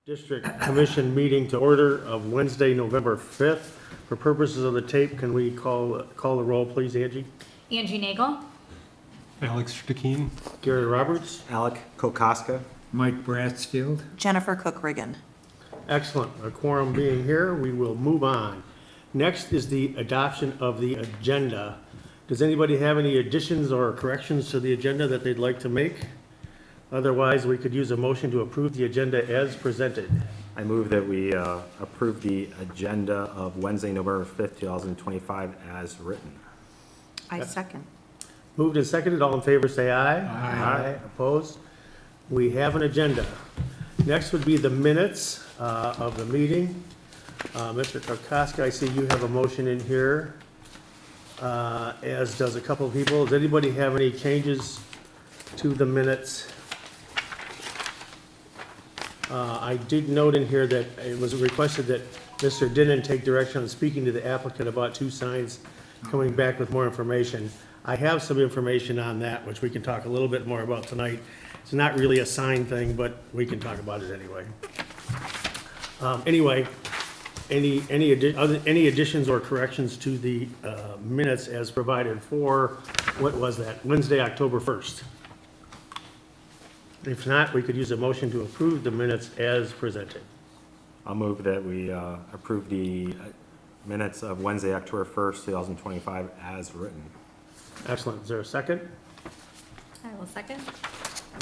District Commission meeting to order of Wednesday, November 5th. For purposes of the tape, can we call the roll, please, Angie? Angie Nagel, Alex Stakeen. Gary Roberts? Alec Kokoska. Mike Bratsfield. Jennifer Cook-Riggin. Excellent. A quorum being here, we will move on. Next is the adoption of the agenda. Does anybody have any additions or corrections to the agenda that they'd like to make? Otherwise, we could use a motion to approve the agenda as presented. I move that we approve the agenda of Wednesday, November 5th, 2025 as written. I second. Moved and seconded, all in favor say aye. Aye. Opposed? We have an agenda. Next would be the minutes of the meeting. Mr. Kokoska, I see you have a motion in here, as does a couple of people. Does anybody have any changes to the minutes? I did note in here that it was requested that Mr. Dinnan take direction on speaking to the applicant about two signs, coming back with more information. I have some information on that, which we can talk a little bit more about tonight. It's not really a sign thing, but we can talk about it anyway. Anyway, any additions or corrections to the minutes as provided for, what was that, Wednesday, October 1st? If not, we could use a motion to approve the minutes as presented. I'll move that we approve the minutes of Wednesday, October 1st, 2025 as written. Excellent. Is there a second? I will second.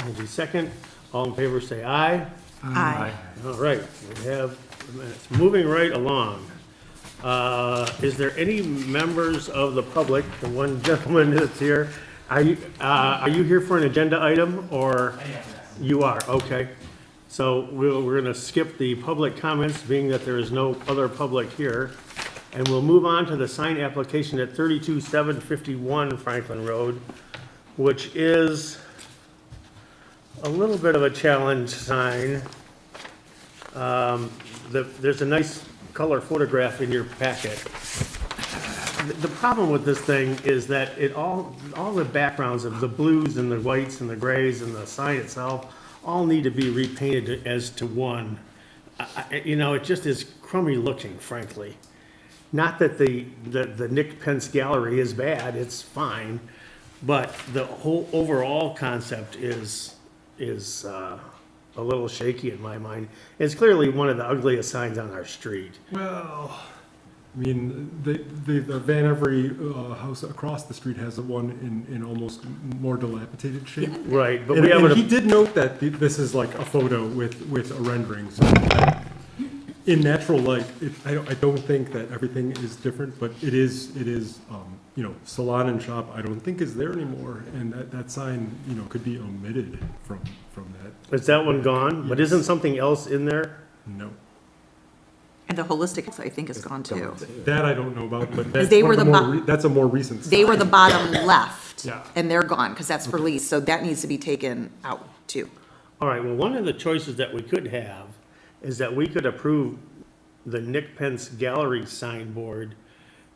Angie, second. All in favor, say aye. Aye. All right, we have the minutes. Moving right along. Is there any members of the public, the one gentleman that's here, are you here for an agenda item, or? You are, okay. So we're gonna skip the public comments, being that there is no other public here. And we'll move on to the sign application at 32751 Franklin Road, which is a little bit of a challenge sign. There's a nice color photograph in your packet. The problem with this thing is that all the backgrounds of the blues and the whites and the grays and the sign itself all need to be repainted as to one. It just is crummy looking, frankly. Not that the Nick Pence Gallery is bad, it's fine, but the whole overall concept is a little shaky in my mind. It's clearly one of the ugliest signs on our street. Well, I mean, the Van Every house across the street has one in almost more dilapidated shape. Right, but And, we have and he it, did note that this is like a photo with a rendering. So in natural light, I don't think that everything is different, but it is salon and shop, I don't think is there anymore. And that sign, could be omitted from that. is that one gone? But isn't something else in there? No. And the holistic, I think, is gone too. That I don't know about, but that's, They one were of the the more that's a more recent They were the sign. bottom left. Yeah. And they're gone, because that's for lease, so that needs to be taken out too. All right, well, one of the choices that we could have is that we could approve the Nick Pence Gallery signboard,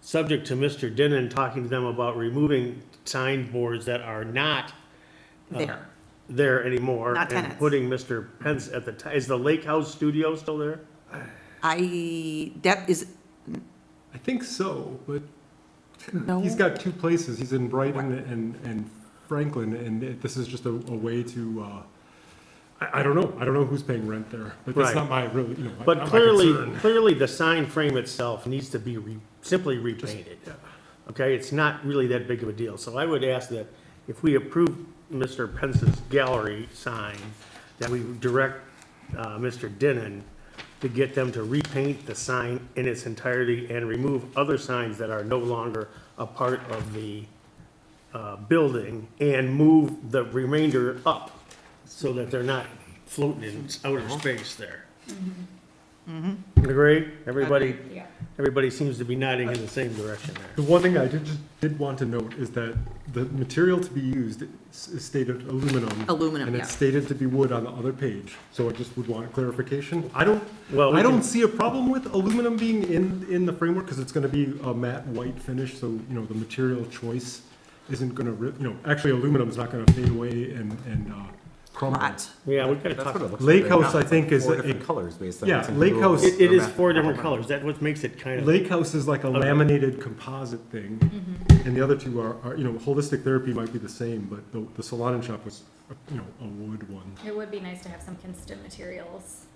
subject to Mr. Dinnan talking to them about removing signboards that are not there anymore. Not And tenants. putting Mr. Pence at the, is the Lake House Studio still there? That is, I think so, but no. he's got two places. He's in Brighton and Franklin, and this is just a way to. I don't know. I don't know who's paying rent there, but that's Right. not my really. But not my clearly, concern. clearly the sign frame itself needs to be simply repainted. Yeah. Okay, it's not really that big of a deal. So I would ask that if we approve Mr. Pence's gallery sign, that we direct Mr. Dinnan to get them to repaint the sign in its entirety and remove other signs that are no longer a part of the building, and move the remainder up so that they're not floating in outer space there. Agree? Everybody? Yeah. Everybody seems to be nodding in the same direction there. The one thing I did want to note is that the material to be used is stated aluminum. Aluminum, And yeah. it's stated to be wood on the other page, so I just would want clarification. I Well, we don't can- see a problem with aluminum being in the framework, because it's gonna be a matte white finish, so, the material choice isn't gonna, actually aluminum's not gonna fade away and crumble. lot. Yeah, we gotta That's talk. what it looks Lake like right House, now. I It's think, like is four a- different colors based on. Yeah, what's in Lake Google. House- It is Or four map. different colors. That's what makes it kind of. Lake House is like a Okay. laminated composite thing, and the other two are, you know, holistic therapy might be the same, but the salon and shop was, you know, a wood one. It would be nice to have some consistent materials.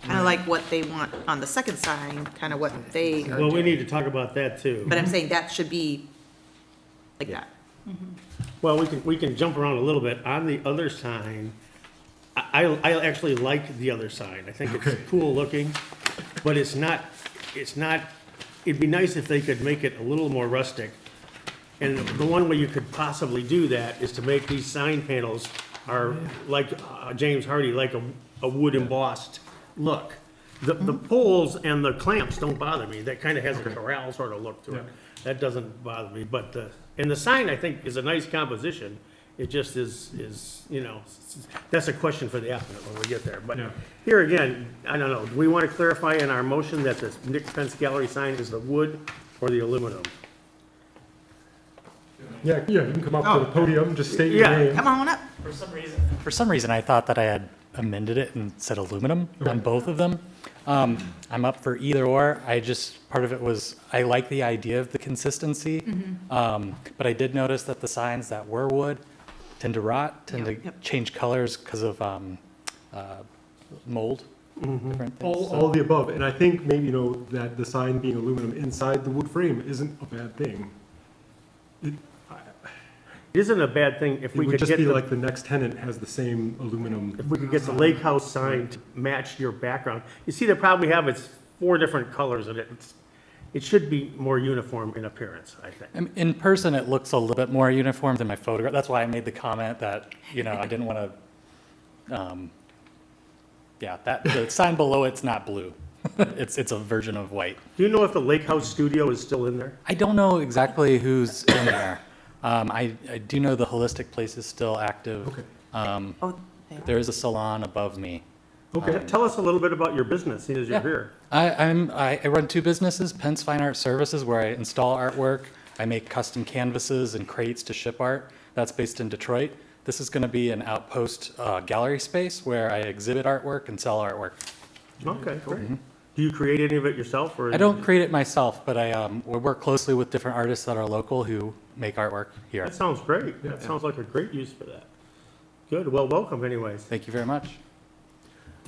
Kind of like what they want on the second sign, kind of what they are Well, we doing. need to talk about that too. But I'm saying that should be like that. Well, we can jump around a little bit. On the other sign, I actually like the other sign. I think it's cool looking, but it's not, it'd be nice if they could make it a little more rustic. And the one way you could possibly do that is to make these sign panels are like James Hardy, like a wood embossed look. The poles and the clamps don't bother me. That kind of has a corral sort of look to it. Yeah. That doesn't bother me, but, and the sign, I think, is a nice composition. It just is, you know, that's a question for the applicant when we get there. But Yeah. here again, I don't know, do we want to clarify in our motion that the Nick Pence Gallery sign is the wood or the aluminum? Yeah, you can come up to the podium, just state your Yeah. name. Come on up. For some reason, I thought that I had amended it and said aluminum on both of them. I'm up for either or. Part of it was, I like the idea of the consistency. But I did notice that the signs that were wood tend to rot, tend to Yep. change colors because of mold. Different things. All the above, and I think maybe, you know, that the sign being aluminum inside the wood frame isn't a bad thing. It isn't a bad thing if It we would could just get be the, like the next tenant has the same aluminum. if we could get the lake house sign to match your background. You see, the problem we have, it's four different colors and it should be more uniform in appearance, I think. In person, it looks a little bit more uniform than my photograph. That's why I made the comment that, you know, I didn't want to, the sign below it's not blue. It's a version of white. Do you know if the lake house studio is still in there? I don't know exactly who's in there. I do know the Holistic Place is still active. Okay. Oh, There is a salon above me. Okay, Tell us a little bit about your business, seeing as you're Yeah. here. I run two businesses, Pence Fine Art Services, where I install artwork. I make custom canvases and crates to ship art. That's based in Detroit. This is going to be an outpost gallery space where I exhibit artwork and sell artwork. Okay, great. Do you create any of it yourself or? I don't create it myself, but we work closely with different artists that are local who make artwork here. That sounds great. That sounds like a great use for that. Good, well, welcome anyways. Thank you very much.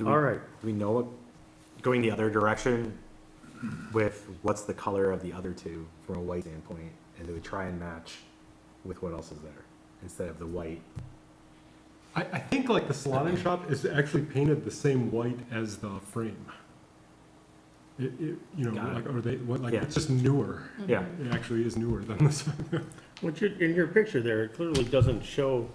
All right. Do we know what, going the other direction with what's the color of the other two from a white standpoint? And do we try and match with what else is there instead of the white? I think like the salon and shop is actually painted the same white as the frame. You know, Got it. like, or they, what, like, Yeah. it's just newer. Yeah. It actually is newer than this. In your picture there, it clearly doesn't show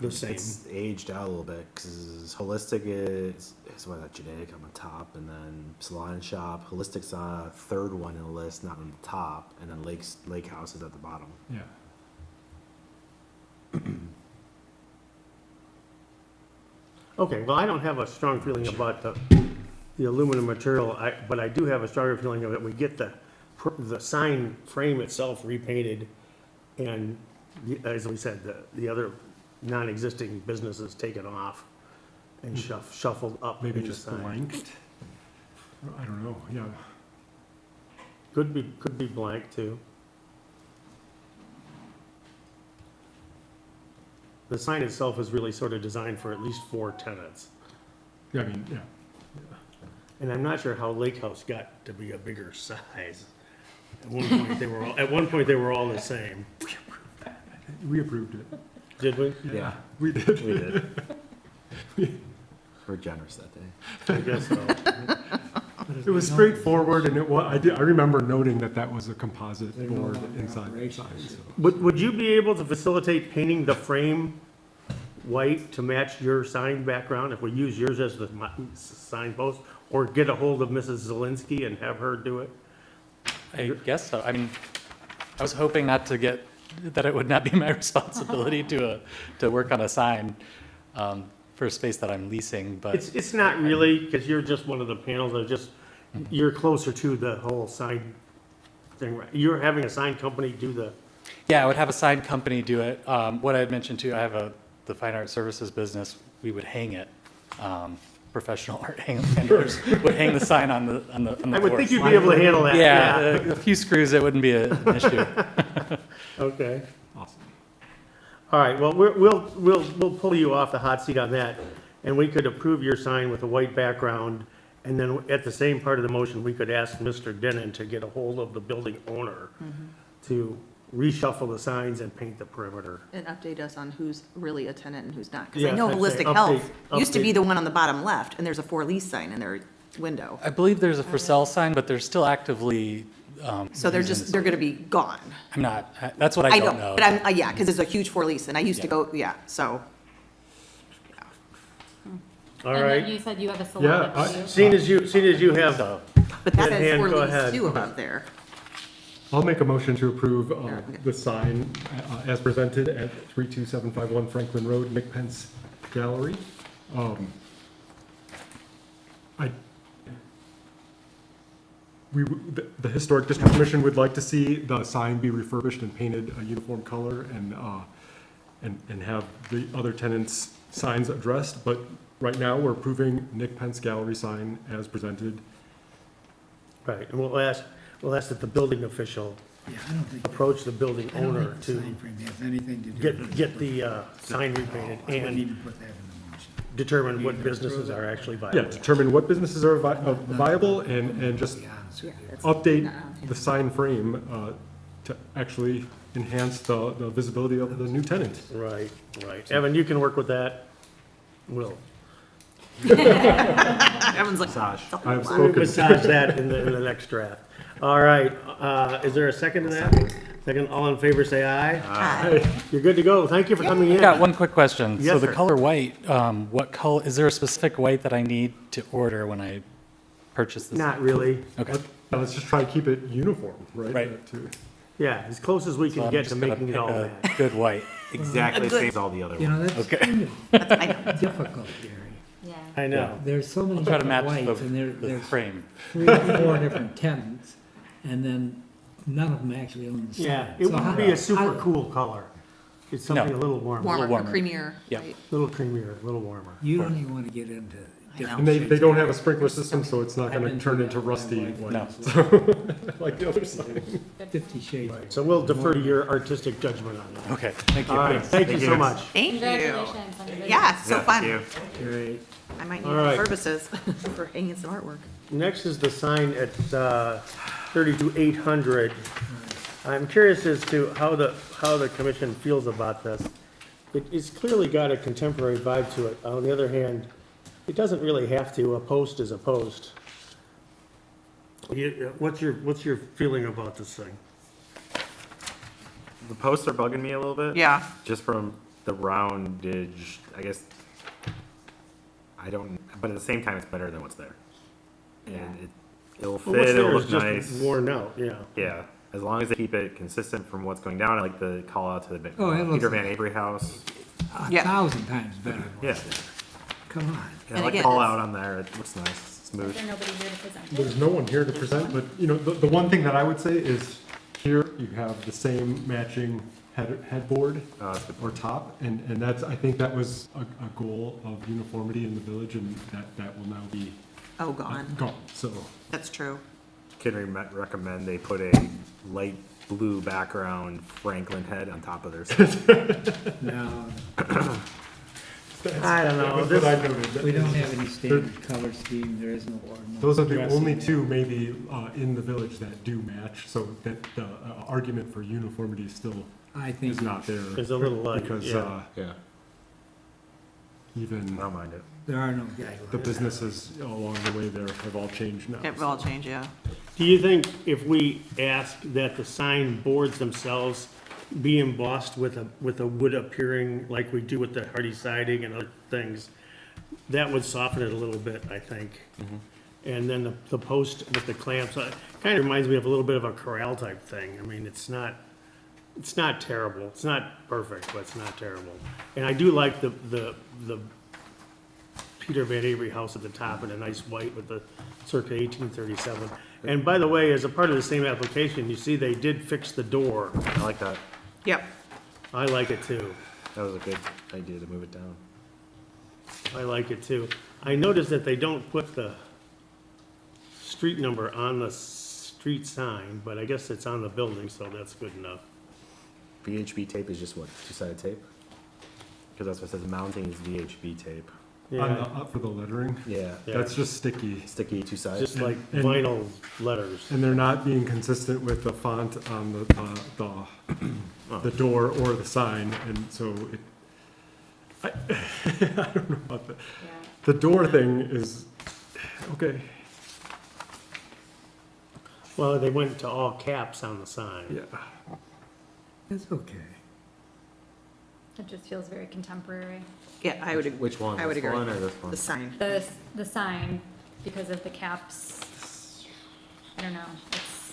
the same. It's aged out a little bit because holistic is what that genetic on the top, and then salon and shop. Holistic's a third one in the list, not on the top, and then Lake House is at the bottom. Yeah. Okay, well, I don't have a strong feeling about the aluminum material, but I do have a stronger feeling of it. We get the sign frame itself repainted, and as we said, the other non-existing businesses taken off and shuffled up Maybe in the just sign. blanked. I don't know, yeah. Could be blank too. The sign itself is really sort of designed for at least 4 tenants. Yeah, I mean, yeah. And I'm not sure how Lake House got to be a bigger size. At one point, they were all the same. We approved it. Did we? Yeah, We did. we did. We're generous that day. I guess so. It was straightforward, and I remember noting that was a composite board inside the sign, so. Would you be able to facilitate painting the frame white to match your sign background if we use yours as the signpost? Or get a hold of Mrs. Zelinski and have her do it? I guess so. I mean, I was hoping that it would not be my responsibility to work on a sign for a space that I'm leasing, but It's not really, because you're just one of the panels that you're closer to the whole sign thing, right? You're having a sign company do the, yeah, I would have a sign company do it. What I had mentioned too, I have the fine art services business, we would hang it. Professional art handlers would hang the sign on the I would think doors. you'd be able to handle that, Yeah, yeah. a few screws, it wouldn't be an issue. Okay. Awesome. All right, well, we'll pull you off the hot seat on that, and we could approve your sign with a white background, and then at the same part of the motion, we could ask Mr. Denon to get a hold of the building owner to reshuffle the signs and paint the perimeter. And update us on who's really a tenant and who's not. Because Yeah, I know I'd say Holistic Health update- used to be update. the one on the bottom left, and there's a for lease sign in their window. I believe there's a for sale sign, but they're still actively. So they're using just, this- they're gonna be gone. I'm not, that's what I I don't know, know. but I'm, yeah, because there's a huge for lease, and I used to Yeah. go, yeah, so. All And then right, you said you have a salon Yeah, up to you. seeing as you have, So, But that Good says hand, for go lease ahead. too above there. I'll make a motion to approve okay. the sign as presented at 32751 Franklin Road, Nick Pence Gallery. I, the Historic District Commission would like to see the sign be refurbished and painted a uniform color and have the other tenants' signs addressed, but right now, we're approving Nick Pence Gallery sign as presented. right, and we'll ask that the building official Yeah, I don't think, approach the building I don't owner think the to sign frame has anything to do with. get the sign repainted I wouldn't and even put that in the motion. determine what businesses are actually Yeah, viable. determine what businesses are viable and just To be honest with you. update the sign frame to actually enhance the visibility of the new tenant. Right, right. Evan, you can work with that. Will. Everyone's like, Massage. "It's a whole I've lot." spoken. Massage that in the next draft. All right, is there a second to that? Second, all in favor, say aye. Aye. You're good to go. Thank you for coming in. I got one quick question. Yes, So the sir. color white, what color, is there a specific white that I need to order when I purchase this? Not really. Okay. Let's just try to keep it uniform, right? Right. Yeah, as close as we So can I'm get just to gonna making it pick all a match. Good white. Exactly the same as all the other You ones. know, that's Okay. kind of difficult, Gary. Yeah. I know. There's so many I'll try to match different whites, and the there's frame. 3 or 4 different tenants, and then none of them actually own the sign. Yeah, it So wouldn't how- be a super how- cool color. It's something No. a little warmer, Warmer, warmer. creamier. Yeah. right? a little creamier, a little warmer. You don't even want to get into different And they shades. don't have a sprinkler system, so it's not I've gonna been turn through into that rusty with my white, No. like the other sign. 50 shades. So we'll defer to your artistic judgment on that. Okay, thank you. All right, thank you so much. Thank you. Congratulations on your business. Yeah, so Yeah, fun. thank you. Great. I might need All right. services for hanging some artwork. Next is the sign at 32,800. I'm curious as to how the commission feels about this. It's clearly got a contemporary vibe to it. On the other hand, it doesn't really have to. A post is a post. What's your feeling about this thing? The posts are bugging me a little bit. Yeah. Just from the roundage, I guess. I don't, but at the same time, it's better than what's there. And it'll Well, fit, what's it'll there is look just nice. worn out, yeah. Yeah, as long as they keep it consistent from what's going down, I like the call out to the Oh, it looks Peter Van like- Avery house. Yeah. 1,000 times better. than Yeah, what's there. Come on. yeah, I And like the again, call it's- out on there, it looks nice, Is smooth. there nobody here to present it? There's no one here to present, but, you know, the one thing that I would say is here you have the same matching headboard That's good. or top, and that's, I think that was a goal of uniformity in the village, and that will now be Oh, gone. gone, so. That's true. Can recommend they put a light blue background Franklin head on top of their sign. No, I don't know. That's what I noted. we don't have any standard color scheme. There is no ordinance. Those are the dressing. only two maybe in the village that do match, so that the argument for uniformity still I think is not there. It's a little light, Because yeah. Yeah, even I don't mind it. there are no guidelines. the businesses along the way there have all changed now. It will all change, yeah. Do you think if we ask that the sign boards themselves be embossed with a wood appearing like we do with the hardy siding and other things, that would soften it a little bit, I think? And then the post with the clamps, kind of reminds me of a little bit of a corral type thing. I mean, it's not terrible. It's not perfect, but it's not terrible. And I do like the Peter Van Avery house at the top in a nice white with the circa 1837. And by the way, as a part of the same application, you see they did fix the door. I like that. Yep. I like it too. That was a good idea to move it down. I like it too. I noticed that they don't put the street number on the street sign, but I guess it's on the building, so that's good enough. VHB tape is just what, two-sided tape? Because that's what it says, mounting is VHB tape. On Yeah, the, up for the lettering, Yeah, Yeah. that's just sticky. sticky two-sided. just like And- vinyl letters. And they're not being consistent with the font on the door or the sign, and so it, I, I don't know about the, Yeah. the door thing is, okay, Well, they went to all caps on the sign. yeah. It's okay. It just feels very contemporary. Yeah, I would, Which one? I would This agree. one or this one? The sign. The sign, because of the caps, I don't know, it's,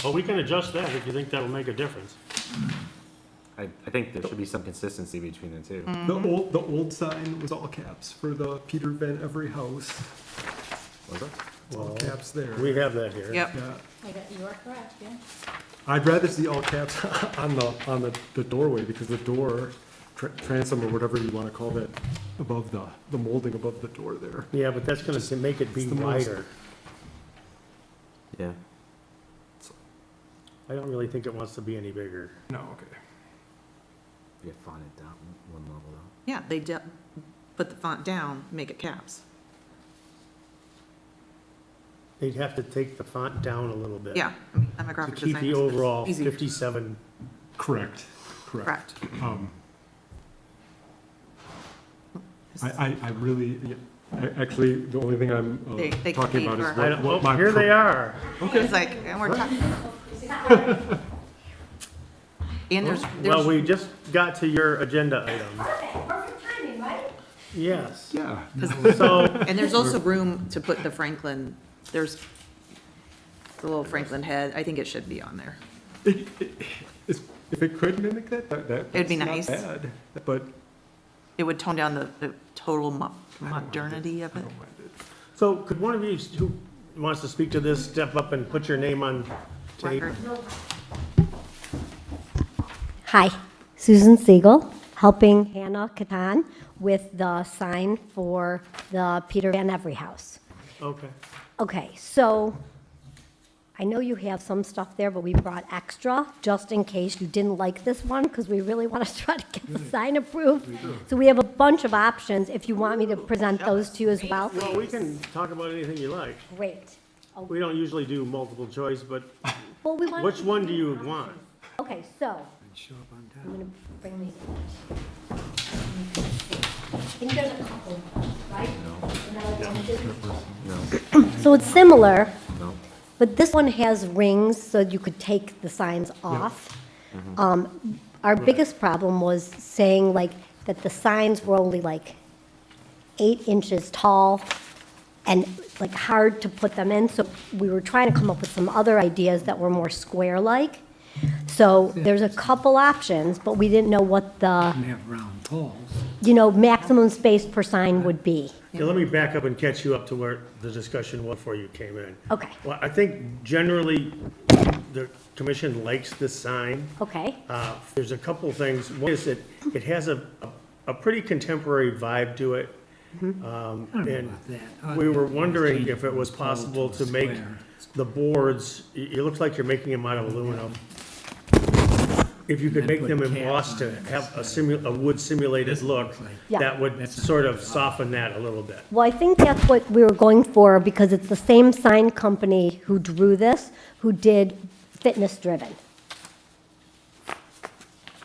Well, we can adjust that if you think that'll make a difference. I think there should be some consistency between the two. The old sign was all caps for the Peter Van Every House, Was it? it's all Well, caps there. We have that here. Yep. Yeah, I got, you are correct, yeah. I'd rather see all caps on the doorway, because the door, transom or whatever you wanna call that, above the molding above the door there. Yeah, but that's gonna make it be It's the most- wider. Yeah. I don't really think it wants to be any bigger. No, okay. You get font it down one level though. Yeah, they put the font down, make it caps. They'd have to take the font down a little bit. Yeah, I mean, I'm a To graphic keep designer. the so it's overall easy. 57. Correct. Correct. I really, yeah, actually, the only thing I'm They talking can about be is I what don't- what Oh, my. here they are. It's like, and we're talking. And Well, there's, we just got to your agenda item. Perfect timing, right? Yes. Yeah. So, and there's also room to put the Franklin, there's the little Franklin head, I think it should be on there. If it could mimic that, It'd be that's not nice. bad, but It would tone down the total modernity of I it. don't mind it. so could one of you who wants to speak to this step up and put your name on tape? Record. Hi, Susan Siegel, helping Hannah Katan with the sign for the Peter Van Every House. Okay. Okay, so I know you have some stuff there, but we brought extra just in case you didn't like this one, because we really want to try to get the sign approved. So we have a bunch of options if you want me to present those to you as well. Well, we can talk about anything you like. Great. Oh, We don't usually do multiple choice, but well, we want. which one do you want? Okay, so Show up on I'm top. gonna bring these. I think there's a couple, right? No, So it's similar, no. but this one has rings so you could take the signs off. Our biggest problem was saying like that the signs were only like 8 inches tall and like hard to put them in. So we were trying to come up with some other ideas that were more square-like. So there's a couple options, but we didn't know what the, And have round poles. maximum space per sign would be. Yeah, let me back up and catch you up to where the discussion was before you came in. Okay, Well, I think generally, the commission likes this sign. okay, There's a couple things. One is that it has a pretty contemporary vibe to it. I don't know And about that. we were wondering if it was possible to make Square. the boards, it looks like you're making them out of aluminum. If you could And make put them caps embossed on to it. have a wood simulated look, Yeah. that would That's not- sort of soften that a little bit. well, I think that's what we were going for, because it's the same sign company who drew this, who did Fitness Driven.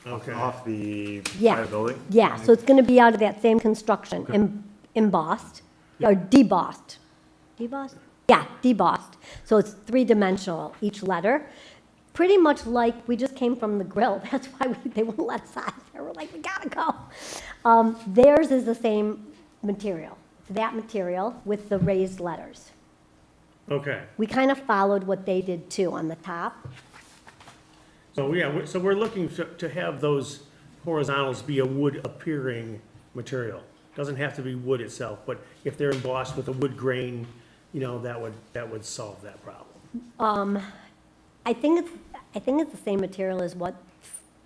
Okay. Off the Yeah. side of the building? Yeah, so it's gonna be out of that same construction, embossed, or debossed. Debossed? Yeah, debossed. So it's 3-dimensional, each letter. Pretty much like, we just came from the grill, that's why they wouldn't let us out. They were like, we gotta go. Theirs is the same material, that material with the raised letters. Okay. We kind of followed what they did too on the top. So, yeah, so we're looking to have those horizontals be a wood appearing material. Doesn't have to be wood itself, but if they're embossed with a wood grain, that would solve that problem. I think it's the same material as what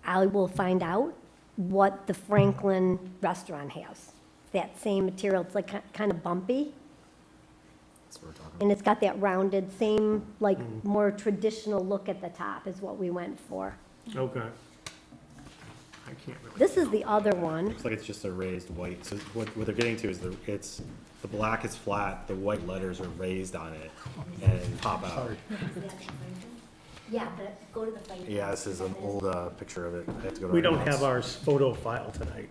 I will find out. what the Franklin restaurant has. That same material, it's like kind of bumpy, That's what we're talking and it's got that rounded, same, like, more traditional look at the top is what we went for. Okay. I can't really. This is the other one. Looks like it's just a raised white. So what they're getting to is the black is flat, the white letters are raised on it and pop out. Yeah, but go to the site. Yeah, this is an old picture of it. I have to go to We our don't notes. have our photo file tonight,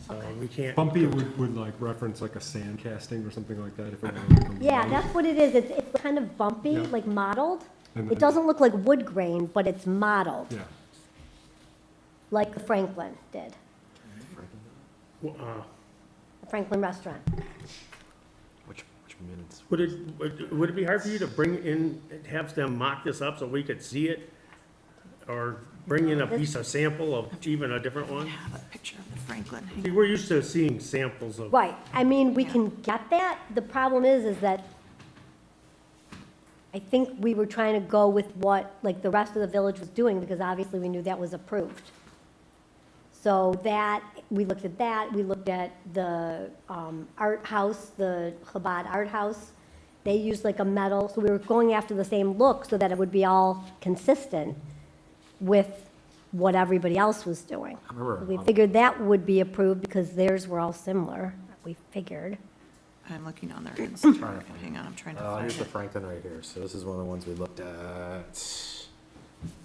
so we can't. Bumpy would like reference like a sand casting or something like that if it were like a Yeah, white. that's what it is. It's kind of bumpy, Yeah. like mottled. And- It doesn't look like wood grain, but it's mottled, Yeah, like the Franklin did, Uh, the Franklin restaurant. Which minutes? would it be hard for you to bring in, have them mock this up so we could see it? Or bring in a piece of sample of even a different one? Have a picture of the Franklin. See, we're used to seeing samples of, Right, I mean, we can get that. The problem is that I think we were trying to go with what, like, the rest of the village was doing, because obviously we knew that was approved. So that, we looked at that, we looked at the art house, the Chabad art house. They used like a metal, so we were going after the same look so that it would be all consistent with what everybody else was doing. I remember, We figured that would be approved because theirs were all similar, we figured. I'm looking on their Instagram. Hang on, I'm trying to here's find the it. Franklin right here. So this is one of the ones we looked at.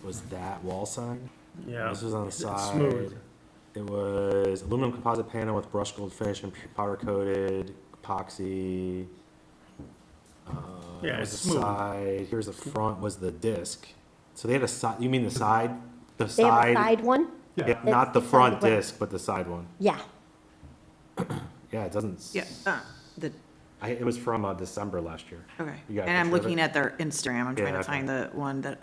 Was that wall sign? yeah. This was on the It's side. Smooth. It was aluminum composite panel with brushed gold finish and powder coated epoxy. Yeah, That was it's the smooth. side. Here's the front was the disc. So they had a side, you mean the side? The They have a side? side one? Yeah, not the It's front the side one. disc, but the side one. Yeah, Yeah, it doesn't. Yeah, It was from December last year. okay. You got a And I'm picture of looking it? at their Instagram. I'm trying Yeah, to find the one that,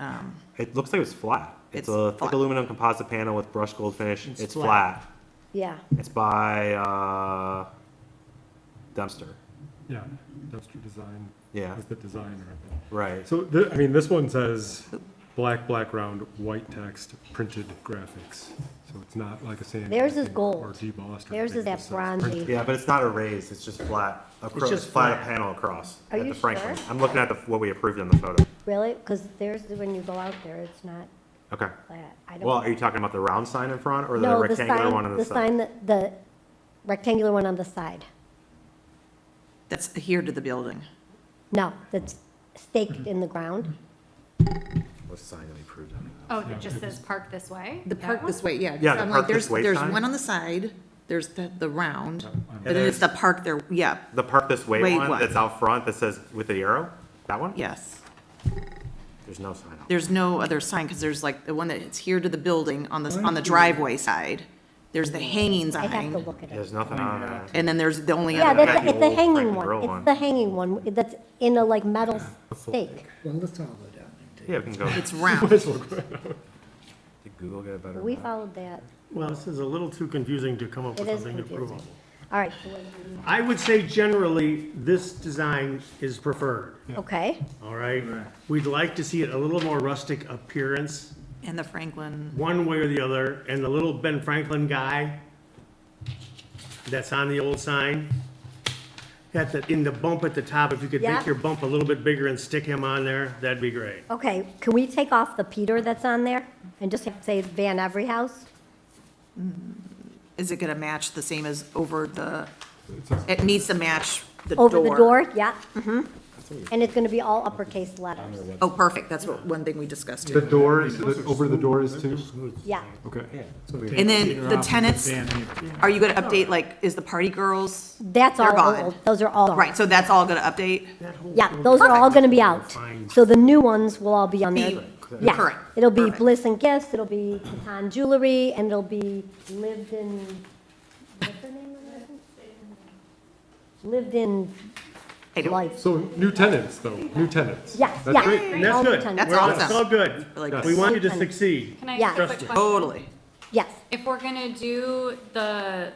It looks like it was flat. It's It's a thick flat. aluminum composite panel with brushed gold finish. It's It's flat. flat. yeah. It's by Dempster. yeah, Dempster Design Yeah, is the designer of it. right. So, I mean, this one says black background, white text, printed graphics. So it's not like a sand. Theirs is casting gold. Or debossed. or Theirs is anything. that It says bronzy. printed. Yeah, but it's not a raise, it's just flat. Across, just flat flat. panel across. Are at you the Franklin. sure? I'm looking at what we approved in the photo. Really? Because there's, when you go out there, it's not Okay. flat. I don't. Well, are you talking about the round sign in front or the No, the rectangular one on sign, the the side? sign, the rectangular one on the side. that's here to the building. No, that's staked in the ground. What's the sign that we approved? Oh, that just says park this way? The That park one? this way, yeah. 'cause Yeah, the I'm park like, there's, this way there's sign. one on the side, there's the round, I'm- but then it's the park there, yeah, The park this way Wait, one what? that's out front that says with the arrow? That one? yes. There's no sign out. There's no other sign, because there's like the one that's here to the building on the driveway side. There's the hanging I have to sign, look at it. There's nothing on that. and then there's the only Yeah, other. that's, the it's the old hanging Franklin one. Grill It's one. the hanging one that's in a like metal stake. Well, let's all go down there. Yeah, we can go. It's round. Did Google get a better We map? followed that. Well, this is a little too confusing to come up with It is something to approve confusing. of. All right, I would say generally, this design is preferred, okay. all right? We'd like to see it a little more rustic appearance, And the Franklin, one way or the other, and the little Ben Franklin guy that's on the old sign, in the bump at the top, if you could Yeah. make your bump a little bit bigger and stick him on there, that'd be great. Okay, can we take off the Peter that's on there and just say Van Every House? is it gonna match the same as over the, it needs to match the door. Over the door, yeah, mm-hmm. And it's gonna be all uppercase letters, Oh, perfect, that's what, one thing we discussed The too. door, over the door is too? yeah. Okay. And then the tenants, are you gonna update, like, is the party girls? That's They're all gone. old, those are all gone. Right, so that's all gonna update? Yeah, those are all gonna be out. Fine. So the new ones will all be on there. Be- Yeah, correct. it'll be Perfect. Bliss and Gifts, it'll be Catan Jewelry, and it'll be Lived in, what's her name of that? Lived in I don't- Life. So new tenants, though, new tenants. Yeah, That's yeah. great. And that's All good. the time. That's We're all- awesome. It's all good. Like, We want you to Yes. succeed. Can I Yeah. ask a quick question? Totally. Yes, If we're gonna do the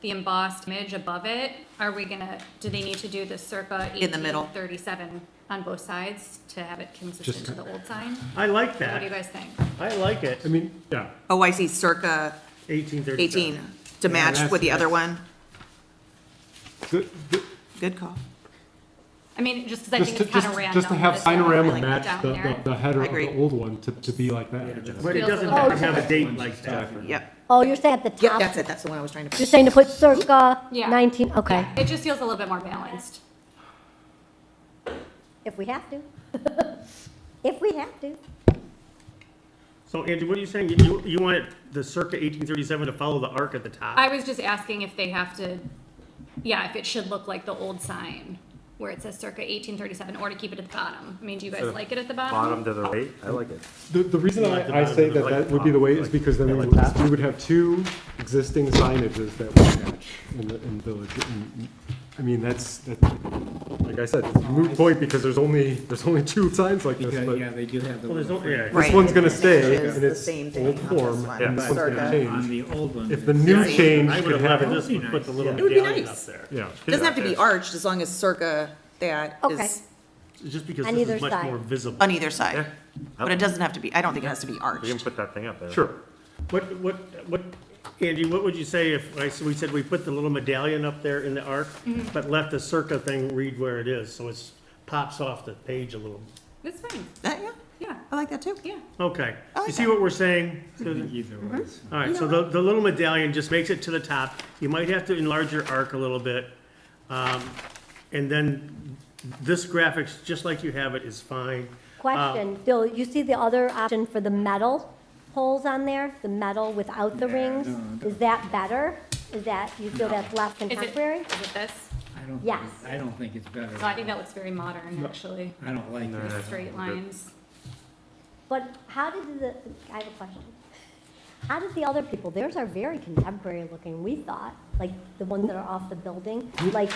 embossed image above it, are we gonna, do they need to do the circa In the middle. 1837 on both sides to have it consistent to the old sign? I like What do you that. guys think? I like it. I mean, yeah, Oh, I see, circa 1837. 18, to match with the other one. Good- good- Good call. I mean, just because I think it's kind of random. Just to have that it's not Sinorama like match down the there. header I of agree. the old one to be like that. But it Feels doesn't a have little to have a bit date like that. Yep. Oh, you're saying at the Yep, top? that's it. That's the one I was trying to. You're saying to put circa Yeah. 19, okay, Yeah, it just feels a little bit more balanced. if we have to. If we have to. So Angie, what are you saying? You want it, the circa 1837 to follow the arc at the top? I was just asking if they have to, yeah, if it should look like the old sign where it says circa 1837, or to keep it at the bottom. I mean, do you guys like it at the bottom? Bottom to the right, I like it. The reason like the I say bottom, that like that would be the way is because then we would have two existing signages that would match in village. I mean, that's, like I said, it's a moot point because there's only two signs like this, Because, but yeah, they do have the. Well, there's no, yeah. Right. this one's gonna And it stay matches in the its same thing old on form, this one. and this one's gonna Circa. change. On the old one. If the new change I would could have have liked it, this one, put the little It would be medallion up nice. there. yeah. It doesn't have to be arched as long as circa that Okay. is Just because On this either is much side. more visible. on either side. But it doesn't have to be, I don't think it has to be We can arched. put that thing up there. Sure. What, Angie, what would you say if, we said we put the little medallion up there in the arc, but let the circa thing read where it is, so it's, pops off the page a little? That's fine, Yeah, yeah, I like that too. yeah. Okay. I like You see that. what we're saying, Susan? Either was. All right, so the little medallion just makes it to the top. You might have to enlarge your arc a little bit. And then this graphics, just like you have it, is fine. Question, Bill, you see the other option for the metal holes on there? The metal without the rings? no. Is that better? Is that, you feel that's less Is it, contemporary? is it this? Yes. I don't think it's better. No, I think that looks very modern, actually, I don't like the it. straight lines. But how did the, I have a question. How did the other people, theirs are very contemporary looking, we thought, like the ones that are off the building, like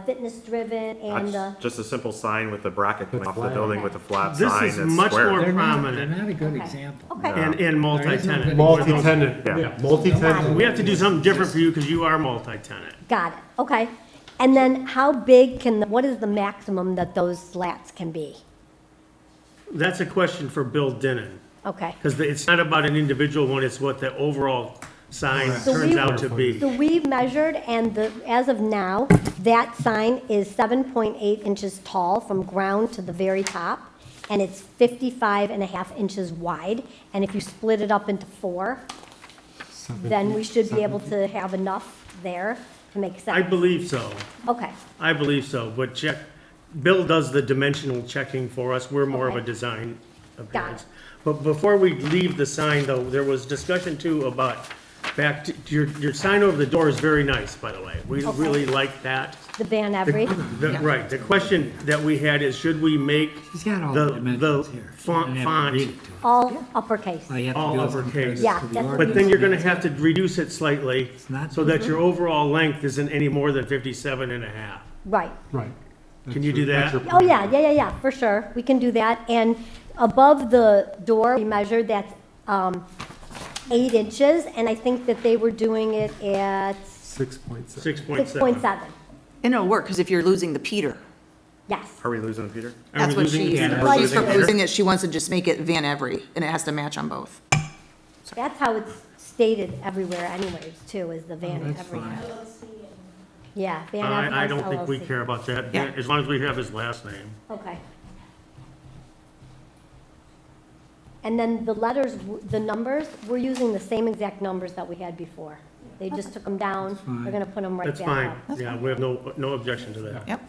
Fitness Driven and, That's just a simple sign with the bracket going off the flat. building with a flat This sign is that's much square. more They're prominent. not a good No. example. okay, And There is no multi-tenant. good- Multi-tenant, Yeah. yeah, multi-tenant. We have to do something different for you because you are multi-tenant. got it, okay. And then how big can, what is the maximum that those slats can be? That's a question for Bill Denon, Okay. because it's not about an individual one, it's what the overall sign So turns we- out to be. So we measured, and as of now, that sign is 7.8 inches tall from ground to the very top, and it's 55 and a half inches wide. And if you split it up into four, then we should be able to have enough there to make I sense. believe so. Okay, I believe so, but Bill does the dimensional checking for us, we're more of a Okay. design appearance. it. But before we leave the sign, though, there was discussion too about, back to, your sign over the door is very nice, by the way. We Okay. really like that. the Van Every, Right, the question that we had is, should we make He's got all the the dimensions here. font, You don't have to read it to him. all uppercase. All you have to all do is compare uppercase. this Yeah, to the that's- ordinance. but then you're gonna have to reduce it slightly, not so that your overall length isn't any more than 57 and a half. Right. Right. Can you do That's that? your Oh, plan. yeah, for sure. We can do that. And above the door, we measured that's 8 inches, and I think that they were doing it at 6.7. 6.7. 6.7. And it'll work, because if you're losing the Peter, Yes. Are we losing Peter? Are that's we what losing she's, Peter? Like- she's proposing that she wants to just make it Van Every, and it has to match on both. That's how it's stated everywhere anyways, too, is the Van that's Every. fine. Yeah, Van Every I don't think we LLC. care about that, Yeah. as long as we have his last name. Okay. And then the letters, the numbers, we're using the same exact numbers that we had before. They just took them down. We're gonna put them right That's back fine, up. yeah, we have no objection to that. Yep.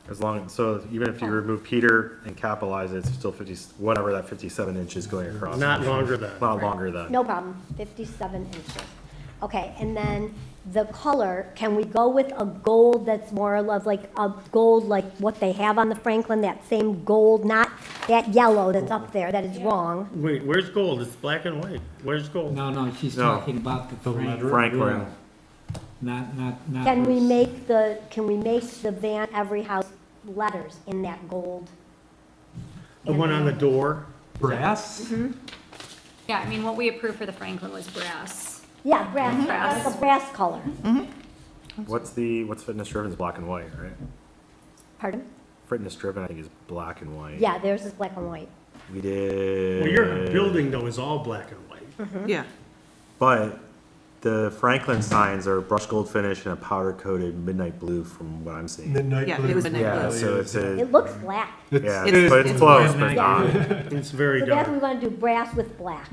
As long, so even if you remove Peter and capitalize it, it's still 50, whatever that 57 inches going across. Not longer than. Not longer than. No problem, 57 inches. Okay, and then the color, can we go with a gold that's more of like a gold like what they have on the Franklin, that same gold, not that yellow that's up there, that is wrong? Wait, where's gold? It's black and white. Where's gold? No, she's No. talking about the Franklin. Franklin. Not. Can we this. make the Van Every House letters in that gold? The one on the door? Brass? Yeah, I mean, what we approved for the Franklin was brass. Yeah, brass, Brass. like a brass color. What's Fitness Driven is black and white, right? Pardon? Fitness Driven, I think, is black and white. Yeah, theirs is black and white. We did. Well, your building though is all black and white. Yeah. But the Franklin signs are brushed gold finish and a powder coated midnight blue from what I'm seeing. Midnight Yeah, blue. it was midnight Yeah, blue. so it's a, It looks black. yeah, It's- but it's it's close, but midnight not. It's very So that's what we dark. want to do, brass with black.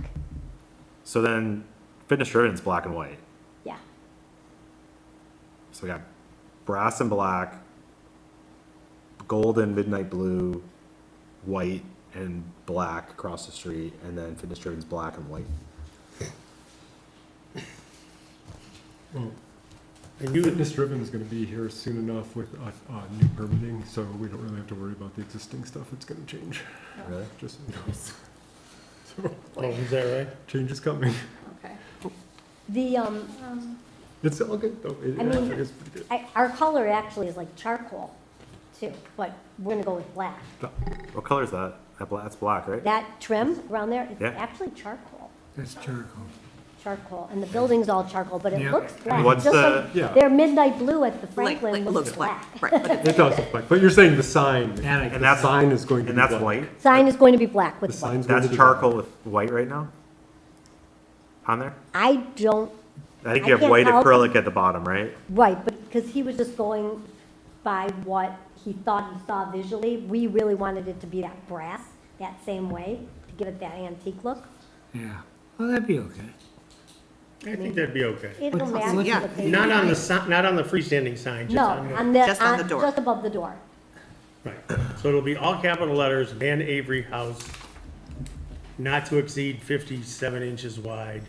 So then fitness driven is black and white. Yeah. So we got brass and black, gold and midnight blue, white and black across the street, and then fitness driven's black and white. And you, Fitness driven is gonna be here soon enough with, new permitting, so we don't really have to worry about the existing stuff. It's gonna change, Really? just, so you know. So, oh, is that right? change is coming. Okay. The, It's all good, though. It I mean, actually is pretty good. our color actually is like charcoal too, but we're gonna go with black. What color is that? That's black, right? That trim around there, it's Yeah. actually charcoal, That's charcoal. and the building's all charcoal, but it Yeah. looks black. What's Just the- like Yeah. their midnight blue at the Like, Franklin looks looks black, black. right, but it's It does look black, but you're saying the sign, And I And the that's, sign is going to and be that's black. white? Sign is going to be black The with white. sign's going to That's be charcoal black. with white right now? On there? I don't, I think I you have can't white tell. acrylic at the bottom, right? right, but because he was just going by what he thought he saw visually, we really wanted it to be that brass, that same way, to give it that antique look. Yeah. Well, that'd be okay. I think that'd be okay. It'll What's- match yeah. the paint. Not on the, not on the freestanding sign, just No, on the. on the, Just on the door. just above the door. Right, so it'll be all capital letters, Van Avery House, not to exceed 57 inches wide.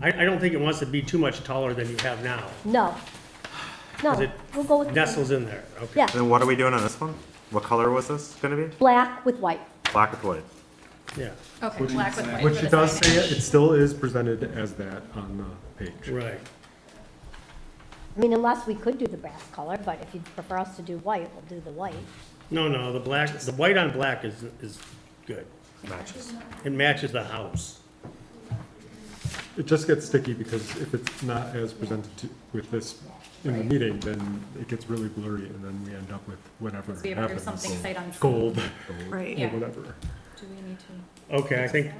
I don't think it wants to be too much taller than you have now. No. Is No, it we'll go with. Nestles in there, okay. Yeah, Then what are we doing on this one? What color was this gonna be? black with white. Black with white. Yeah, Okay, black with white Which for it the does say, signage. it still is presented as that on the page. right. I mean, unless we could do the brass color, but if you'd prefer us to do white, we'll do the white. No, the black, the white on black is good. Matches. It matches the house. It just gets sticky because if it's not as presented to, with this in the meeting, then it gets really blurry and then we end up with whatever So we have to do happens. something sight unseen. Gold right. or Yeah. whatever. Do we need to? Okay, I think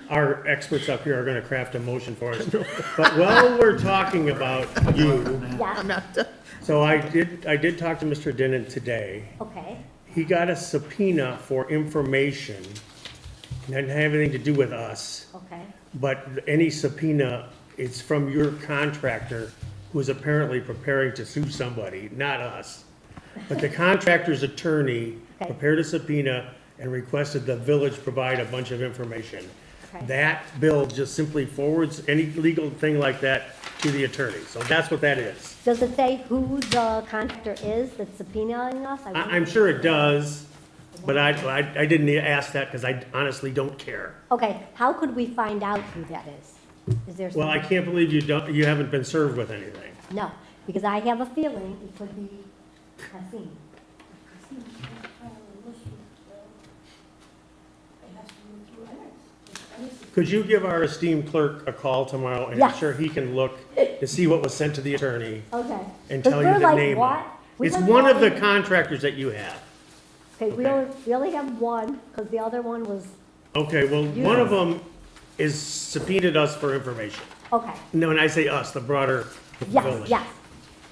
our experts up here are gonna craft a motion for us. But while we're talking about you, Yeah, I'm not done. so I did talk to Mr. Denon today. okay. He got a subpoena for information, doesn't have anything to do with us, Okay, but any subpoena is from your contractor, who is apparently preparing to sue somebody, not us. But the contractor's attorney Okay. prepared a subpoena and requested the village provide a bunch of information. Okay. That bill just simply forwards any legal thing like that to the attorney, so that's what that is. does it say who the contractor is that's subpoenaing us? I'm sure it does, but I didn't ask that because I honestly don't care. Okay, how could we find out who that is? Is there? Well, I some- can't believe you haven't been served with anything. No, because I have a feeling it could be Kasim. Could you give our esteemed clerk a call tomorrow, and I'm Yes. sure he can look to see what was sent to the attorney Okay. and 'Cause tell you we're the like, name? what? We It's went one of the down- contractors that you have. Okay, we okay. only have one, because the other one was, Okay, well, one of them is subpoenaed us for information. okay, No, and I say us, the broader yes, village. yes.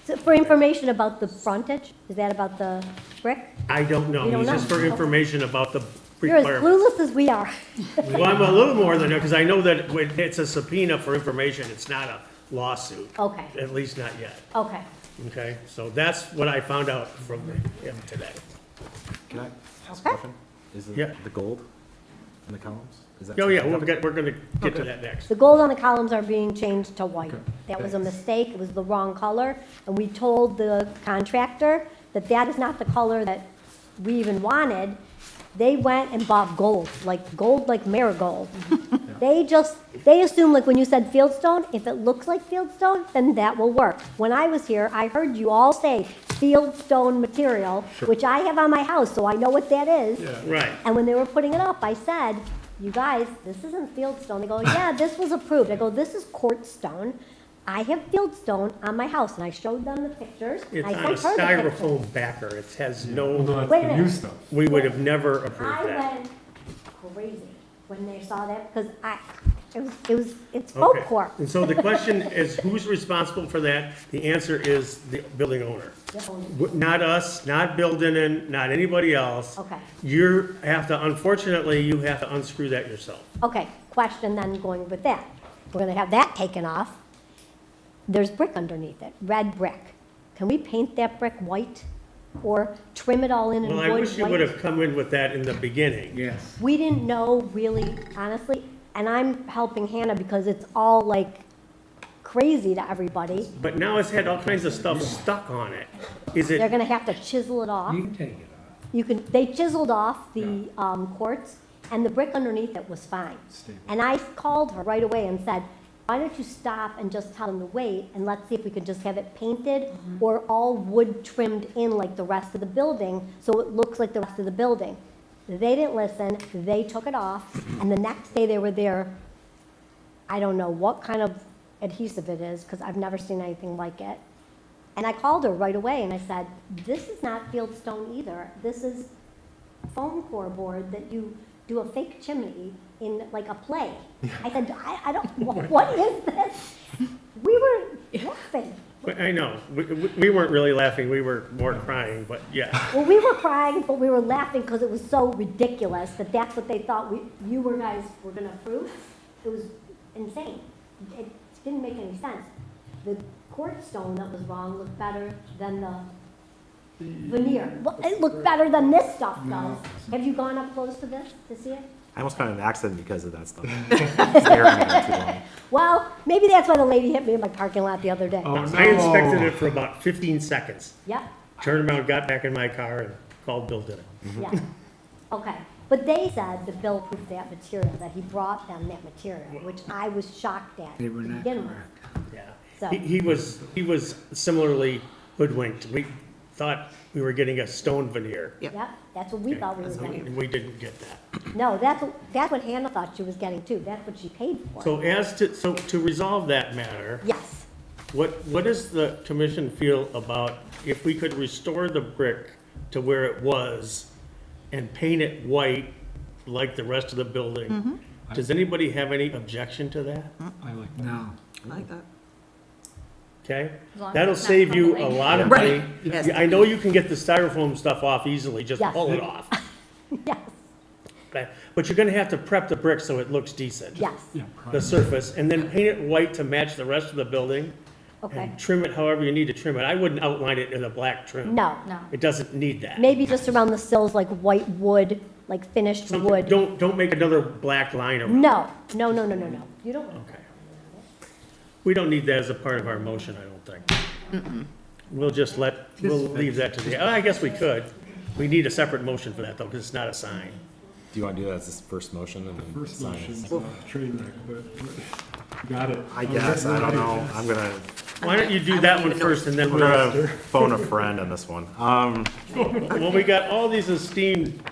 So for information about the frontage, is that about the brick? I don't know, You don't it's just know? for information about the You're as requirements. clueless as we are. Well, I'm a little more than that, because I know that when it's a subpoena for information, it's not a lawsuit, Okay, at least not yet, okay. okay? So that's what I found out from him today. Can I ask a Okay. question? Is Yeah. the gold in the columns? Is that Oh, yeah, something- we're gonna get to that next. The gold on the columns are being changed to white. Okay, That was a mistake, it was the wrong color, and we told the contractor that that is not the color that we even wanted. They went and bought gold like marigold. They assumed, like when you said fieldstone, if it looks like fieldstone, then that will work. When I was here, I heard you all say fieldstone material, which I have on my house, so I know what that is. Right. And when they were putting it up, I said, you guys, this isn't fieldstone. They go, yeah, this was approved. I go, this is quartz stone. I have fieldstone on my house, and I showed them the pictures. It's I on a sent her the pictures. styrofoam backer, it has Well, no, that's Wait a the new minute. stuff. we would have never approved I that. went crazy when they saw that, because It's Okay. folklore. And so the question is, who's responsible for that? The answer is the building owner. Not us, not Bill Denon, not anybody else. Okay. You have to, unfortunately, you have to unscrew that yourself. Okay, question then going with that. We're gonna have that taken off. There's brick underneath it, red brick. Can we paint that brick white or trim it all in Well, wood I wish you would white? have come in with that in the beginning. Yes. We didn't know really, honestly, and I'm helping Hannah because it's all like crazy to everybody. But now it's had all kinds of stuff stuck on it. Is They're it, gonna have to chisel it off. You can take it off. You can, they chiseled off the quartz, and the brick underneath it was fine. And I called her right away and said, why don't you stop and just tell them to wait, and let's see if we could just have it painted or all wood trimmed in like the rest of the building, so it looks like the rest of the building. They didn't listen, they took it off, and the next day they were there. I don't know what kind of adhesive it is, because I've never seen anything like it. And I called her right away and I said, this is not fieldstone either. This is foam core board that you do a fake chimney in like a play. I said, I don't, what is this? We were laughing. I know, we weren't really laughing, we were more crying, but yeah. Well, we were crying, but we were laughing because it was so ridiculous that that's what they thought you guys were gonna approve. It was insane. It didn't make any sense. The quartz stone that was wrong looked better than the veneer. Well, it looked better than this stuff does. Have you gone up close to this to see it? I almost got in an accident because of that stuff. Staring at it too long. Well, maybe that's why the lady hit me in my parking lot the other day. I inspected it for about 15 seconds, Yep, turned around, got back in my car and called Bill Denon. yeah. Okay, but they said the bill proved that material, that he brought them that material, which I was shocked at They to were not begin with. correct. Yeah. So- He was similarly hoodwinked. We thought we were getting a stone veneer. Yep. Yep, that's what we thought we were getting. And we didn't get that. No, that's what Hannah thought she was getting too. That's what she paid for. So to resolve that matter, Yes, what does the commission feel about if we could restore the brick to where it was and paint it white like the rest of the building? Does anybody have any objection to that? I like No. I like that. Okay? As long as That'll it's not save you a crumbling. lot of Right. money. Yes. I know you can get the styrofoam stuff off easily, just Yes. pull it off. yes, But you're gonna have to prep the brick so it looks decent. yes, The surface, and then paint it white to match the rest of the building. okay. And trim it however you need to trim it. I wouldn't outline it in a black trim. No, No. It doesn't need that. maybe just around the sills, like white wood, like finished Something- wood. Don't make another black line around. No, no, no, no, no, no. You don't, Okay. We don't need that as a part of our motion, I don't think. We'll leave that to the, I guess we could. We need a separate motion for that though, because it's not a sign. Do you want to do that as this first motion and then First sign motion's it? trademark, but got it. I guess, I don't know. I'm gonna, Why don't you do that one first and then I'm we'll, gonna phone a friend on this one. well, we got all these esteemed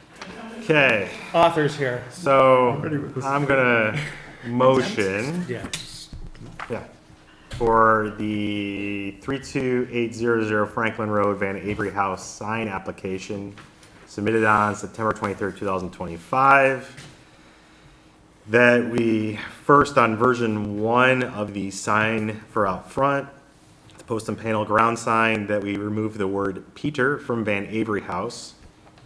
Okay, authors here. so I'm gonna motion. Yeah. Yeah. For the 32800 Franklin Road, Van Avery House sign application submitted on September 23rd, 2025. That we, first on version 1 of the sign for out front, the post and panel ground sign, that we remove the word Peter from Van Avery House.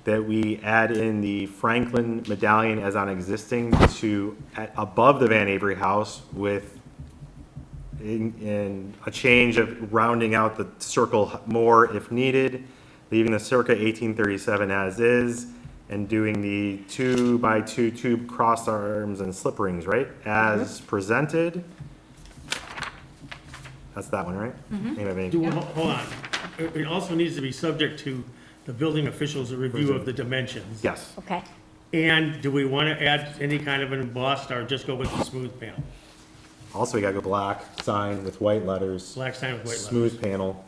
That we add in the Franklin medallion as on existing to above the Van Avery House with in a change of rounding out the circle more if needed, leaving the circa 1837 as is, and doing the 2x2 tube cross arms and slip rings, right? As presented. That's that one, right? Anyway, Hold on. It also needs to be subject to the building official's review of the dimensions. yes. okay. And do we want to add any kind of an embossed or just go with the smooth panel? Also, we gotta go black sign with white letters. Black sign with white letters. Smooth panel,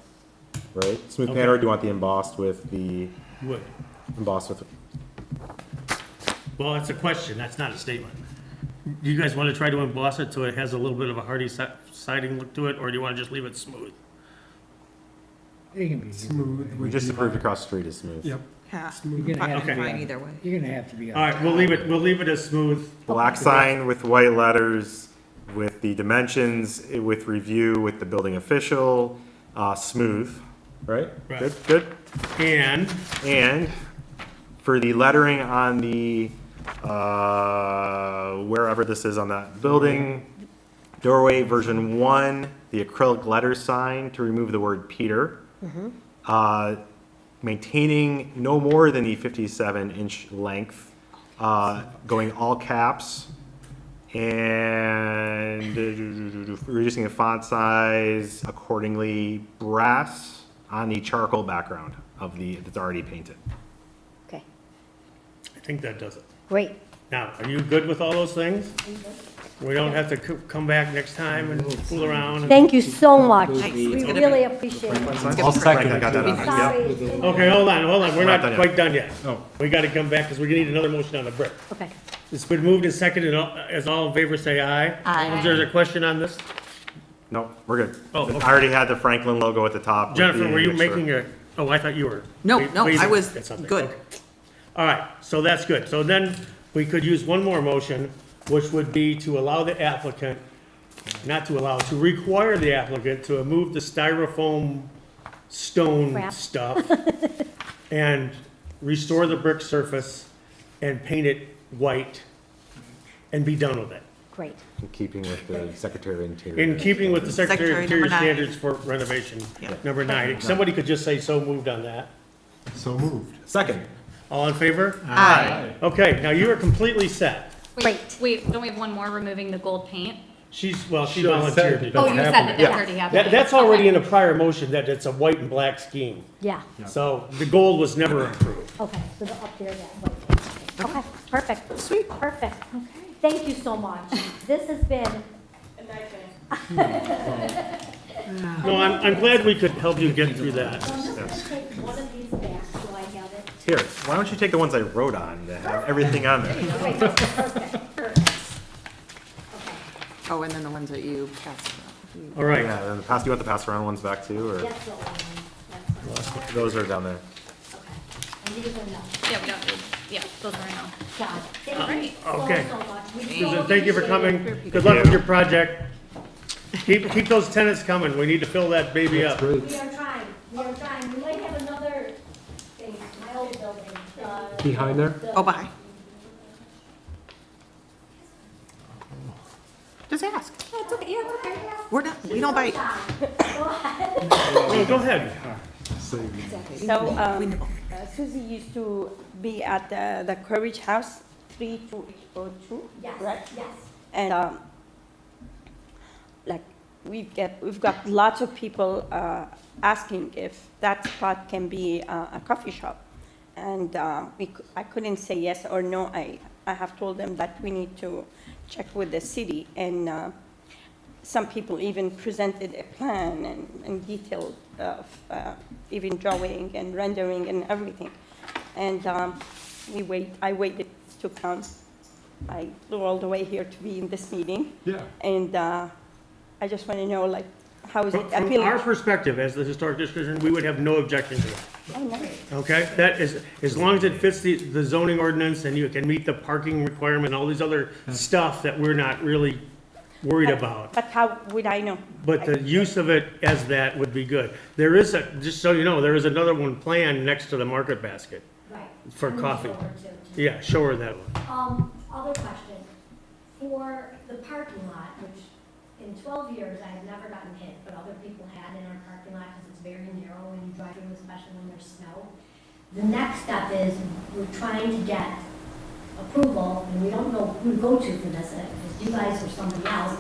right? Smooth Okay. panel, or do you want the embossed with the, Wood. embossed with, Well, that's a question, that's not a statement. Do you guys want to try to emboss it so it has a little bit of a hardy siding look to it, or do you want to just leave it smooth? It can be. Smooth. we would just be approved like- across the street is smooth. Yep. Yeah. You're gonna have to Okay. be Fine on- either way. You're gonna have to be on. All right, we'll leave it as smooth. Black sign with white letters with the dimensions, with review with the building official, smooth, right? Right. Good, good. And And for the lettering on the, wherever this is on that building, doorway version 1, the acrylic letter sign to remove the word Peter. Maintaining no more than the 57-inch length, going all caps, and reducing the font size accordingly, brass on the charcoal background of that's already painted. Okay, I think that does it. great. Now, are you good with all those things? We don't have to come back next time and fool around. Thank you so much. Nice. We It's gonna really appreciate it. I'll second. I got that on there. Sorry. Okay, hold on, we're not not done yet. quite done yet. Oh. We gotta come back, because we need another motion on the brick. Okay. It's been moved and seconded, as all in favor say aye. Aye. Is there a question on this? No, we're good. Oh, okay. I already had the Franklin logo at the top. with Jennifer, the were you mixer. making I thought you were. No, wa- no, I waving was at something. good. Okay. All right, so that's good. So then we could use one more motion, which would be to allow the applicant, to require the applicant to remove the styrofoam stone Crap. stuff and restore the brick surface and paint it white and be done with it. Great. In keeping with the Secretary of Interior. In keeping with the Secretary of Secretary Interior number 9. standards for renovation, Yeah. number 9. Somebody could just say so moved on that. So moved. Second. All in favor? Aye. Okay, now you are completely set. Great. Wait, don't we have one more, removing the gold paint? She Sure, volunteered to do Oh, that. you said that that's already happening. That's already in a prior motion, that it's a white and black scheme. Yeah, So the gold was never approved. okay, so the up there, that white. Okay, perfect. Sweet. Perfect. Okay. Thank you so much. This has been, No, I'm glad we could help you get through that. I'm just gonna take one of these back so I have it. Here, why don't you take the ones I wrote on that have everything on there? Great, perfect, perfect. Oh, and then the ones that you passed. All right, Yeah, and you want the pass around ones back too, or That's the one. That's those are down there? okay. And these are no. Yeah, we don't need, yeah, those are no. Got it. Thank you Great. so, Okay. so much. We Susan, so thank you for appreciate coming. it. Good luck with your project. Keep those tenants coming. We need to fill that baby up. We are trying, we are trying. We might have another thing, my old building. Behind there? Oh, bye. Just ask. It's okay, yeah, it's okay. We're not, we don't bite. No, go ahead. So, We know. Susie used to be at the Courage House, 3202, Yes, right? yes. And like we've got lots of people asking if that spot can be a coffee shop, and I couldn't say yes or no. I have told them that we need to check with the city, and some people even presented a plan and detailed of even drawing and rendering and everything. And I waited to come. I flew all the way here to be in this meeting. Yeah. And I just want to know, like, how is it From appealing? our perspective, as the historic district, we would have no objection to that. Oh, nice. Okay, that is, as long as it fits the zoning ordinance and you can meet the parking requirement, and all these other stuff that we're not really worried about. But how would I know? But the use of it as that would be good. There is just so you know, there is another one planned next to the market basket Right. for I'm coffee. looking forward to it. Yeah, show her that one. Other question. For the parking lot, which in 12 years I have never gotten hit, but other people had in our parking lot because it's very narrow when you drive through, especially when there's snow. The next step is we're trying to get approval, and we don't know who to go to for this, if it's you guys or somebody else,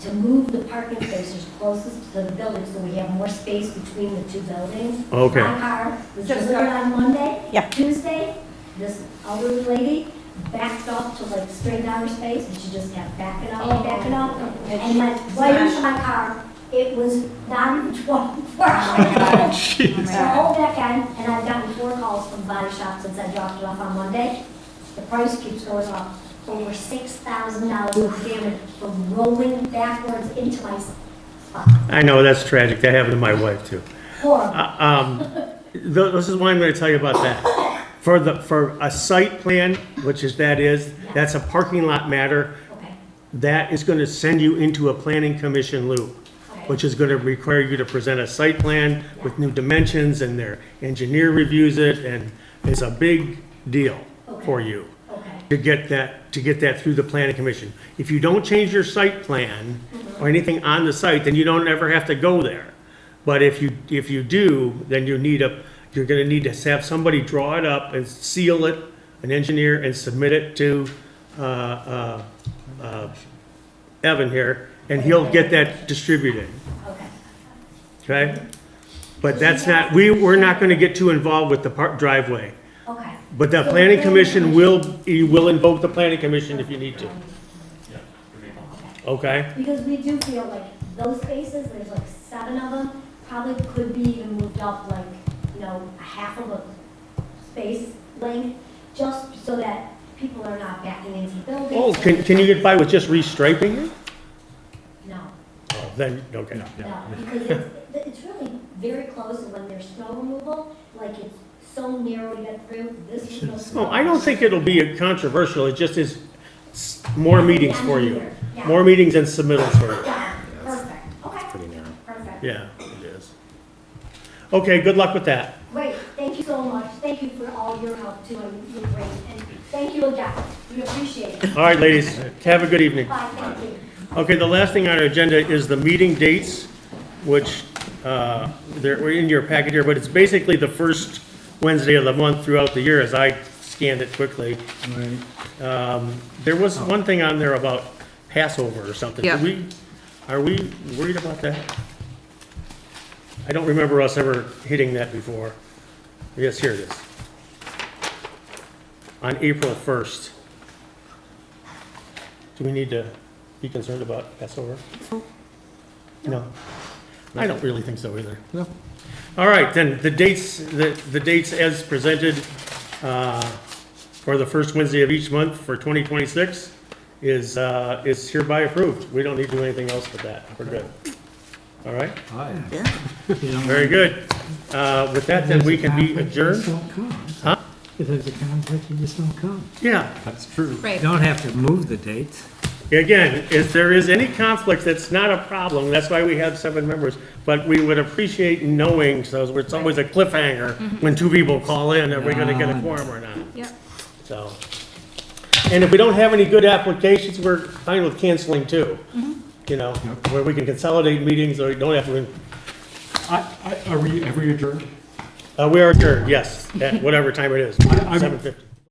to move the parking spaces closest to the building so we have more space between the two buildings. Okay. My car was Just delivered on Monday. Yeah. Tuesday, this elderly lady backed up to like straight down her space, and she just kept backing up and backing up, and went right into my car. It was not even 24 hours. So all back end, and I've gotten 4 calls from body shops since I dropped it off on Monday. The price keeps going up, over $6,000 worth of damage from rolling backwards into my spot. I know, that's tragic. That happened to my wife too. Horrible. This is why I'm gonna tell you about that. For a site plan, that's a parking lot matter, Okay, that is gonna send you into a planning commission loop, which is gonna require you to present a site plan with new dimensions, and their engineer reviews it, and it's a big deal for you to get that through the planning commission. If you don't change your site plan or anything on the site, then you don't ever have to go there. But if you do, then you're gonna need to have somebody draw it up and seal it, an engineer, and submit it to, Evan here, and he'll get that distributed. Okay? But that's not, we're not gonna get too involved with the driveway. Okay. But the planning commission you will invoke the planning commission if you need to. Okay? Because we do feel like those spaces, there's like 7 of them, probably could be even moved up like, a half of a space length, just so that people are not backing into buildings. Oh, can you get by with just restriping it? No, Oh, then, okay. no, because it's really very close, and when there's snow removal, like it's so narrow to get through, this is no snow. No, I don't think it'll be controversial, it just is more meetings for you. Yeah. More meetings and submittals for you. Yeah, perfect, okay, Pretty narrow. perfect. Yeah, it is. Okay, good luck with that. Great, thank you so much, thank you for all your help too, and you're great, and thank you again, we appreciate it. All right, ladies, have a good evening. Bye, thank you. Okay, the last thing on our agenda is the meeting dates, which were in your packet here, but it's basically the first Wednesday of the month throughout the year, as I scanned it quickly. There was one thing on there about Passover or something. Yeah. Are we worried about that? I don't remember us ever hitting that before. Yes, here it is. On April 1st. Do we need to be concerned about Passover? No. I don't really think so either. No. All right, then, the dates as presented for the first Wednesday of each month for 2026 is hereby approved. We don't need to do anything else with that. We're good. All right? Very good. With that, then, we can be adjourned. Huh? If there's a conflict, you just don't come. Yeah. That's true. You Right. don't have to move the dates. Again, if there is any conflict, that's not a problem. That's why we have 7 members. But we would appreciate knowing, so it's always a cliffhanger when 2 people call in, are we gonna get a quorum or not? Yep. So, and if we don't have any good applications, we're fine with canceling too. Where we can consolidate meetings, or we don't have to, Are we adjourned? we are adjourned, yes, at whatever time it is, I'm- 7:50.